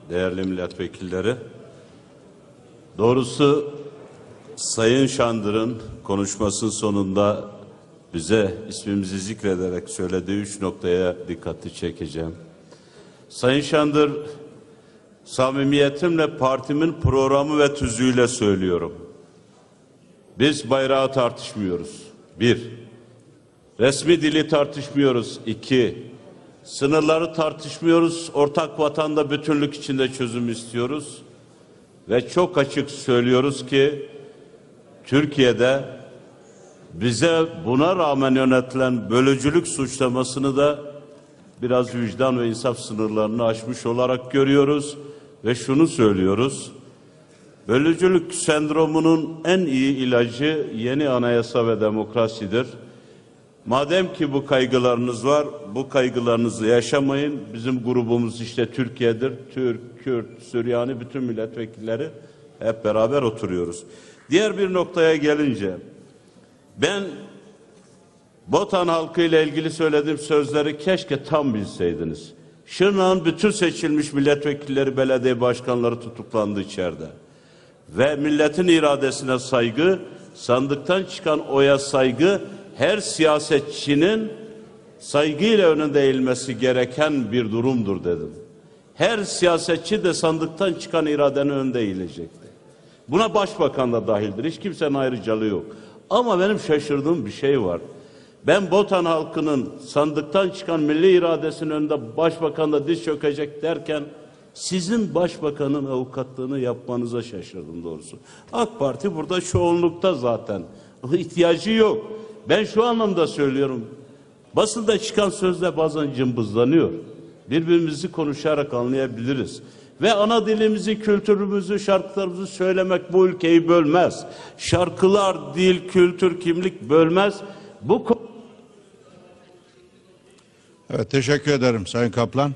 değerli milletvekilleri. Doğrusu Sayın Şandır'ın konuşmasının sonunda bize ismimizi zikrederek söylediği 3 noktaya dikkati çekeceğim. Sayın Şandır, samimiyetimle partimin programı ve tüzüğüyle söylüyorum. Biz bayrağı tartışmıyoruz. 1. Resmi dili tartışmıyoruz. 2. Sınırları tartışmıyoruz. Ortak vatanda bütünlük içinde çözüm istiyoruz. Ve çok açık söylüyoruz ki Türkiye'de bize buna rağmen yönetilen bölücülük suçlamasını da biraz vicdan ve insaf sınırlarını aşmış olarak görüyoruz. Ve şunu söylüyoruz. Bölücülük sendromunun en iyi ilacı yeni anayasa ve demokrasidir. Madem ki bu kaygılarınız var, bu kaygılarınızı yaşamayın. Bizim grubumuz işte Türkiye'dir. Türk, Kürt, Süryani bütün milletvekilleri hep beraber oturuyoruz. Diğer bir noktaya gelince, ben Botan halkı ile ilgili söylediğim sözleri keşke tam bilseydiniz. Şırnak'ın bütün seçilmiş milletvekilleri, belediye başkanları tutuklandı içeride. Ve milletin iradesine saygı, sandıktan çıkan oya saygı, her siyasetçinin saygıyla önünde eğilmesi gereken bir durumdur dedim. Her siyasetçi de sandıktan çıkan iradenin önünde eğilecekti. Buna başbakan da dahildir. Hiç kimsenin ayrıcalığı yok. Ama benim şaşırdığım bir şey var. Ben Botan halkının sandıktan çıkan milli iradesinin önünde başbakan da diz çökecek derken sizin başbakanın avukatlığını yapmanıza şaşırdım doğrusu. AK Parti burada çoğunlukta zaten. İhtiyacı yok. Ben şu anlamda söylüyorum. Basında çıkan sözler bazen cımbızlanıyor. Birbirimizi konuşarak anlayabiliriz. Ve ana dilimizi, kültürümüzü, şarkılarımızı söylemek bu ülkeyi bölmez. Şarkılar, dil, kültür, kimlik bölmez. Evet, teşekkür ederim Sayın Kaplan.